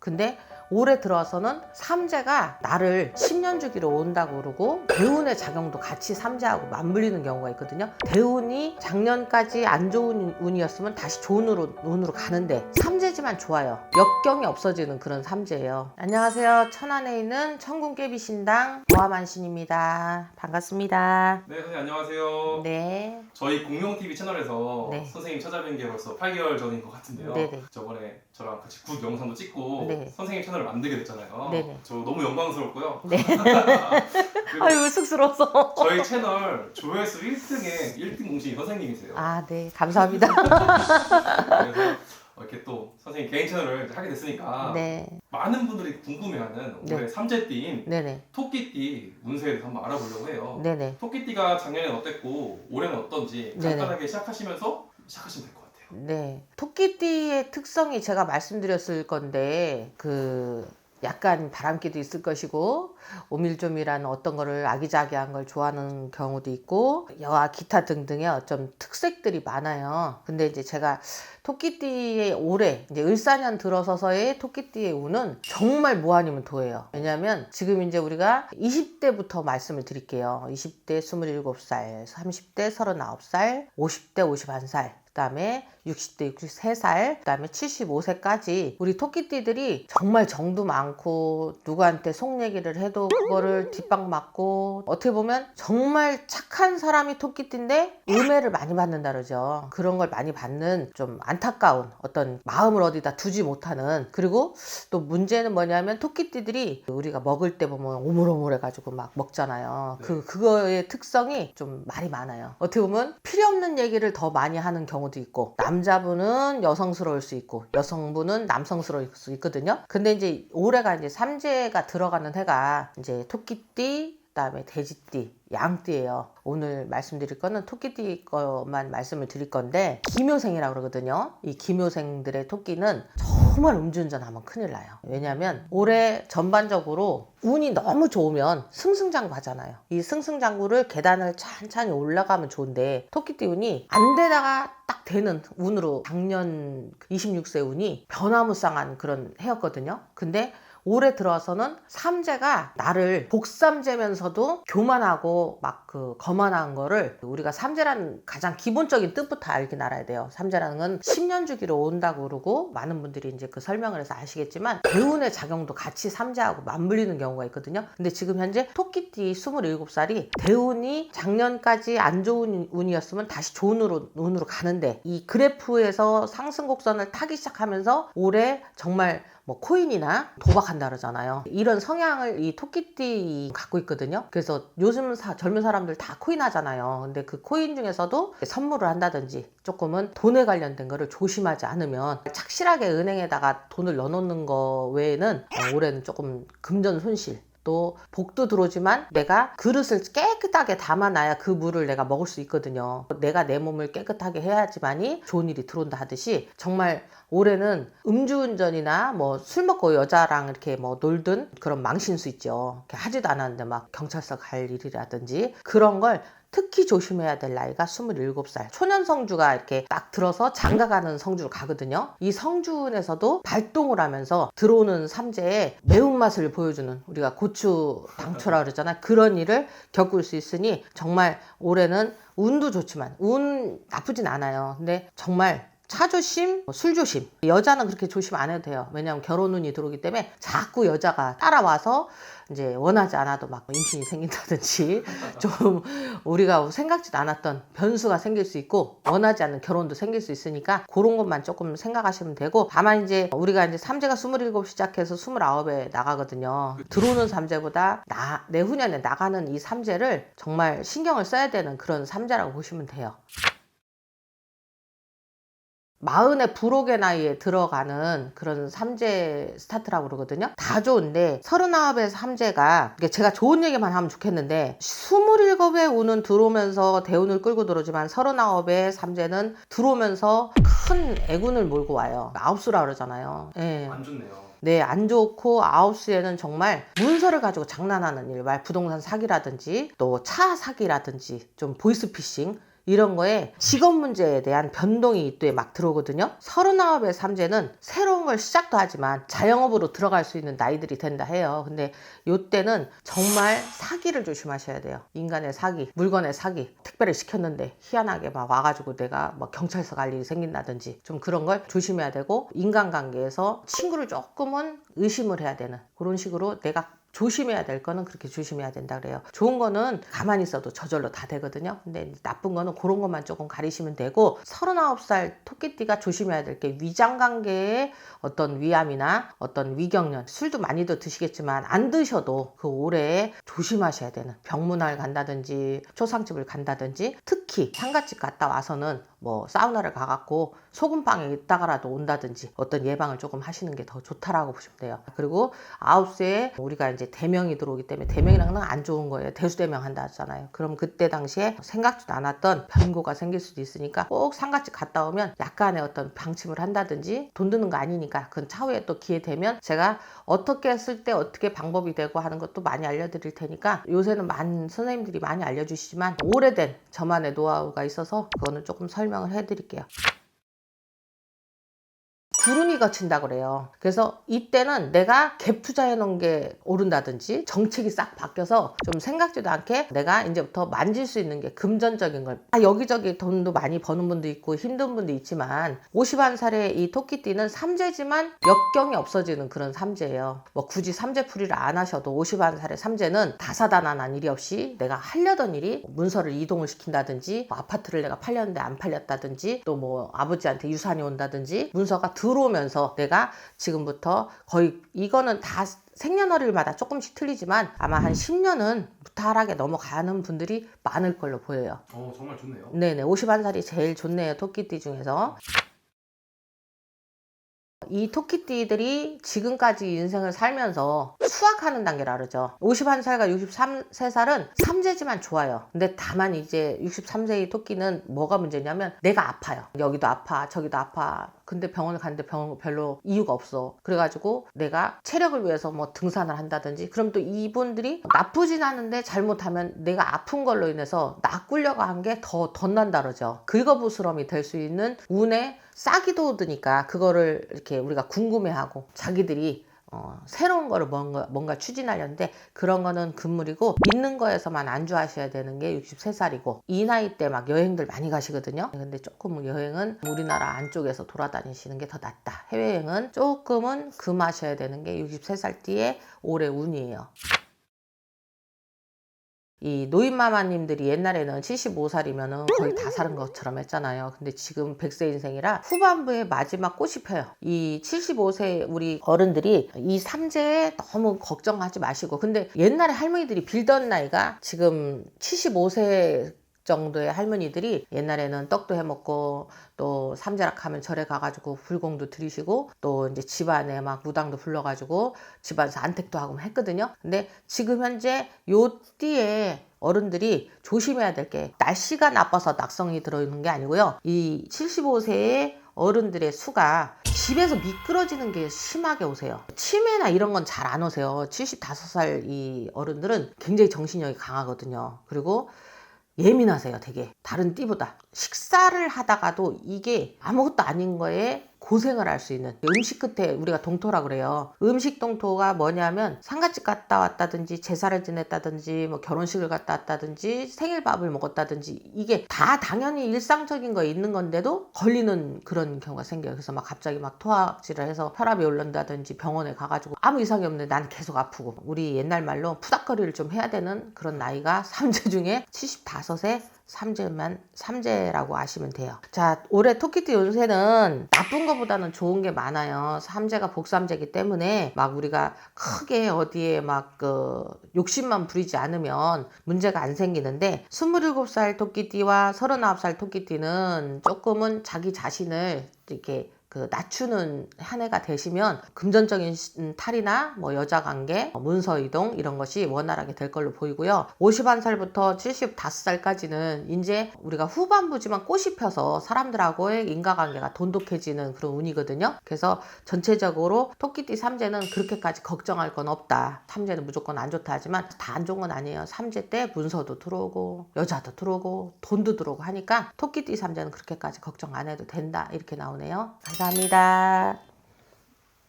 근데 올해 들어서는 삼재가 나를 10년 주기로 온다고 그러고 대운의 작용도 같이 삼재하고 맞물리는 경우가 있거든요. 대운이 작년까지 안 좋은 운이었으면 다시 좋은 운으로 가는데 삼재지만 좋아요. 역경이 없어지는 그런 삼재예요. 안녕하세요. 천안에 있는 천궁깨비신당 보아만신입니다. 반갑습니다. 네, 선생님 안녕하세요. 네. 저희 공룡TV 채널에서 네. 선생님 찾아뵌 게 벌써 8개월 전인 것 같은데요. 네네. 저번에 저랑 같이 굿 영상도 찍고 네. 선생님 채널을 만들게 됐잖아요. 네네. 저 너무 영광스럽고요. 네. 그리고 아유, 쑥스러워서. 저희 채널 조회수 1등에 1등 공신이 선생님이세요. 아, 네. 감사합니다. 그래서 이렇게 또 선생님 개인 채널을 이제 하게 됐으니까 네. 많은 분들이 궁금해하는 올해 네. 삼재띠인 네네. 토끼띠 운세에 대해서 한번 알아보려고 해요. 네네. 토끼띠가 작년엔 어땠고 올해는 어떤지 네네. 간단하게 시작하시면서 시작하시면 될 것 같아요. 네. 토끼띠의 특성이 제가 말씀드렸을 건데, 약간 바람기도 있을 것이고, 오밀조밀한 어떤 거를 아기자기한 걸 좋아하는 경우도 있고, 여와 기타 등등의 어떤 특색들이 많아요. 근데 이제 제가 토끼띠의 올해, 이제 을사년 들어서서의 토끼띠의 운은 정말 뭐 아니면 도예요. 왜냐면 지금 이제 우리가 20대부터 말씀을 드릴게요. 20대 27살, 30대 39살, 50대 51살, 그 다음에 60대 63살, 그 다음에 75세까지 우리 토끼띠들이 정말 정도 많고 누구한테 속 얘기를 해도 그거를 뒷방 맞고 어떻게 보면 정말 착한 사람이 토끼띠인데 음해를 많이 받는다 그러죠. 그런 걸 많이 받는 좀 안타까운 어떤 마음을 어디다 두지 못하는, 그리고 또 문제는 뭐냐면 토끼띠들이 우리가 먹을 때 보면 오물오물 해가지고 막 먹잖아요. 네. 그거의 특성이 좀 말이 많아요. 어떻게 보면 필요 없는 얘기를 더 많이 하는 경우도 있고, 남자분은 여성스러울 수 있고 여성분은 남성스러울 수 있거든요. 근데 이제 올해가 이제 삼재가 들어가는 해가 이제 토끼띠, 그다음에 돼지띠, 양띠예요. 오늘 말씀드릴 거는 토끼띠 것만 말씀을 드릴 건데, 기묘생이라고 그러거든요. 이 기묘생들의 토끼는 정말 음주운전하면 큰일 나요. 왜냐하면 올해 전반적으로 운이 너무 좋으면 승승장구하잖아요. 이 승승장구를 계단을 찬찬히 올라가면 좋은데, 토끼띠 운이 안 되다가 딱 되는 운으로 작년 26세 운이 변화무쌍한 그런 해였거든요. 근데 올해 들어서는 삼재가 나를 복삼재면서도 교만하고 막 거만한 거를, 우리가 삼재라는 가장 기본적인 뜻부터 알긴 알아야 돼요. 삼재라는 건 10년 주기로 온다고 그러고, 많은 분들이 이제 그 설명을 해서 아시겠지만 대운의 작용도 같이 삼재하고 맞물리는 경우가 있거든요. 근데 지금 현재 토끼띠 27살이 대운이 작년까지 안 좋은 운이었으면 다시 좋은 운으로 가는데, 이 그래프에서 상승 곡선을 타기 시작하면서 올해 정말 뭐 코인이나 도박한다 그러잖아요. 이런 성향을 이 토끼띠 갖고 있거든요. 그래서 요즘 젊은 사람들 다 코인 하잖아요. 근데 그 코인 중에서도 선물을 한다든지 조금은 돈에 관련된 거를 조심하지 않으면, 착실하게 은행에다가 돈을 넣어놓는 거 외에는 올해는 조금 금전 손실, 또 복도 들어오지만 내가 그릇을 깨끗하게 담아놔야 그 물을 내가 먹을 수 있거든요. 내가 내 몸을 깨끗하게 해야지만이 좋은 일이 들어온다 하듯이, 정말 올해는 음주운전이나 뭐 술 먹고 여자랑 이렇게 뭐 놀든 그런 망신수 있죠. 하지도 않았는데 막 경찰서 갈 일이라든지 그런 걸 특히 조심해야 될 나이가 27살. 초년성주가 이렇게 딱 들어서 장가가는 성주로 가거든요. 이 성주운에서도 발동을 하면서 들어오는 삼재의 매운맛을 보여주는, 우리가 고추 당초라 그러잖아요. 그런 일을 겪을 수 있으니 정말 올해는 운도 좋지만 운 나쁘진 않아요. 근데 정말 차 조심, 술 조심. 여자는 그렇게 조심 안 해도 돼요. 왜냐하면 결혼운이 들어오기 때문에 자꾸 여자가 따라와서 이제 원하지 않아도 막 임신이 생긴다든지 좀 우리가 생각지도 않았던 변수가 생길 수 있고, 원하지 않는 결혼도 생길 수 있으니까 그런 것만 조금 생각하시면 되고, 다만 이제 우리가 이제 삼재가 27 시작해서 29에 나가거든요. 들어오는 삼재보다 내후년에 나가는 이 삼재를 정말 신경을 써야 되는 그런 삼재라고 보시면 돼요. 40의 불혹의 나이에 들어가는 그런 삼재 스타트라고 그러거든요. 다 좋은데 39의 삼재가, 제가 좋은 얘기만 하면 좋겠는데, 27의 운은 들어오면서 대운을 끌고 들어오지만 39의 삼재는 들어오면서 큰 애군을 몰고 와요. 아홉수라 그러잖아요. 예. 안 좋네요. 네, 안 좋고, 아홉수에는 정말 문서를 가지고 장난하는 일, 부동산 사기라든지 또 차 사기라든지 좀 보이스피싱, 이런 거에 직업 문제에 대한 변동이 이때 막 들어오거든요. 39의 삼재는 새로운 걸 시작도 하지만 자영업으로 들어갈 수 있는 나이들이 된다 해요. 근데 요때는 정말 사기를 조심하셔야 돼요. 인간의 사기, 물건의 사기. 택배를 시켰는데 희한하게 막 와가지고 내가 뭐 경찰서 갈 일이 생긴다든지 좀 그런 걸 조심해야 되고, 인간관계에서 친구를 조금은 의심을 해야 되는 그런 식으로 내가 조심해야 될 거는 그렇게 조심해야 된다 그래요. 좋은 거는 가만히 있어도 저절로 다 되거든요. 근데 나쁜 거는 그런 것만 조금 가리시면 되고, 39살 토끼띠가 조심해야 될 게 위장관계의 어떤 위암이나 어떤 위경련, 술도 많이도 드시겠지만 안 드셔도 그 올해에 조심하셔야 되는, 병문안 간다든지 초상집을 간다든지, 특히 상가집 갔다 와서는 뭐 사우나를 가갖고 소금방에 있다가라도 온다든지 어떤 예방을 조금 하시는 게 더 좋다라고 보시면 돼요. 그리고 9세에 우리가 이제 대명이 들어오기 때문에, 대명이라는 건 안 좋은 거예요. 대수대명 한다 하잖아요. 그럼 그때 당시에 생각지도 않았던 변고가 생길 수도 있으니까 꼭 상가집 갔다 오면 약간의 어떤 방침을 한다든지, 돈 드는 거 아니니까 그건 차후에 또 기회 되면 제가 어떻게 했을 때 어떻게 방법이 되고 하는 것도 많이 알려드릴 테니까, 요새는 많은 선생님들이 많이 알려주시지만 오래된 저만의 노하우가 있어서 그거는 조금 설명을 해드릴게요. 구름이 걷힌다 그래요. 그래서 이때는 내가 갭 투자해 놓은 게 오른다든지 정책이 싹 바뀌어서 좀 생각지도 않게 내가 이제부터 만질 수 있는 게 금전적인 걸, 여기저기 돈도 많이 버는 분도 있고 힘든 분도 있지만, 51살의 이 토끼띠는 삼재지만 역경이 없어지는 그런 삼재예요. 뭐 굳이 삼재풀이를 안 하셔도 51살의 삼재는 다사다난한 일이 없이 내가 하려던 일이, 문서를 이동을 시킨다든지, 뭐 아파트를 내가 팔렸는데 안 팔렸다든지, 또 뭐 아버지한테 유산이 온다든지, 문서가 들어오면서 내가 지금부터 거의, 이거는 다 생년월일마다 조금씩 틀리지만 아마 한 10년은 무탈하게 넘어가는 분들이 많을 걸로 보여요. 정말 좋네요. 네네, 51살이 제일 좋네요, 토끼띠 중에서. 이 토끼띠들이 지금까지 인생을 살면서 수확하는 단계라 그러죠. 51살과 63살은 삼재지만 좋아요. 근데 다만 이제 63세의 토끼는 뭐가 문제냐면, 내가 아파요. 여기도 아파, 저기도 아파. 근데 병원을 갔는데 별로 이유가 없어. 그래가지고 내가 체력을 위해서 뭐 등산을 한다든지, 그럼 또 이분들이 나쁘진 않은데 잘못하면 내가 아픈 걸로 인해서 낚으려고 한 게 더 덧난다 그러죠. 긁어부스럼이 될 수 있는 운에 싹이도 드니까, 그거를 이렇게 우리가 궁금해하고 자기들이 새로운 거를 뭔가 추진하려는데, 그런 거는 금물이고, 있는 거에서만 안주하셔야 되는 게 63살이고, 이 나이 때 막 여행들 많이 가시거든요. 근데 조금 여행은 우리나라 안쪽에서 돌아다니시는 게 더 낫다. 해외여행은 조금은 금하셔야 되는 게 63살 띠의 올해 운이에요. 이 노인마마님들이 옛날에는 75살이면 거의 다 사는 것처럼 했잖아요. 근데 지금 100세 인생이라 후반부에 마지막 꽃이 펴요. 이 75세 우리 어른들이 이 삼재에 너무 걱정하지 마시고, 근데 옛날에 할머니들이 빌던 나이가, 지금 75세 정도의 할머니들이 옛날에는 떡도 해먹고, 또 삼재락 하면 절에 가가지고 불공도 드리시고, 또 이제 집안에 막 무당도 불러가지고 집안에서 안택도 하고 했거든요. 근데 지금 현재 요 띠에 어른들이 조심해야 될 게, 날씨가 나빠서 낙성이 들어있는 게 아니고요. 이 75세의 어른들의 수가 집에서 미끄러지는 게 심하게 오세요. 치매나 이런 건 잘 안 오세요. 75살 이 어른들은 굉장히 정신력이 강하거든요. 그리고 예민하세요, 되게. 다른 띠보다. 식사를 하다가도 이게 아무것도 아닌 거에 고생을 할 수 있는, 음식 끝에 우리가 동토라 그래요. 음식 동토가 뭐냐면, 상갓집 갔다 왔다든지, 제사를 지냈다든지, 뭐 결혼식을 갔다 왔다든지, 생일밥을 먹었다든지, 이게 다 당연히 일상적인 거에 있는 건데도 걸리는 그런 경우가 생겨요. 그래서 막 갑자기 막 토악질을 해서 혈압이 오른다든지, 병원에 가가지고 아무 이상이 없는데 나는 계속 아프고, 우리 옛날 말로 푸닥거리를 좀 해야 되는 그런 나이가 삼재 중에 75세 삼재라고 아시면 돼요. 자, 올해 토끼띠 요새는 나쁜 거보다는 좋은 게 많아요. 삼재가 복삼재이기 때문에 막 우리가 크게 어디에 막 욕심만 부리지 않으면 문제가 안 생기는데, 27살 토끼띠와 39살 토끼띠는 조금은 자기 자신을 이렇게 그 낮추는 한 해가 되시면 금전적인 탈이나 뭐 여자 관계, 문서 이동 이런 것이 원활하게 될 걸로 보이고요. 51살부터 75살까지는 이제 우리가 후반부지만 꽃이 펴서 사람들하고의 인과관계가 돈독해지는 그런 운이거든요. 그래서 전체적으로 토끼띠 삼재는 그렇게까지 걱정할 건 없다. 삼재는 무조건 안 좋다 하지만 다 안 좋은 건 아니에요. 삼재 때 문서도 들어오고 여자도 들어오고 돈도 들어오고 하니까 토끼띠 삼재는 그렇게까지 걱정 안 해도 된다. 이렇게 나오네요. 감사합니다.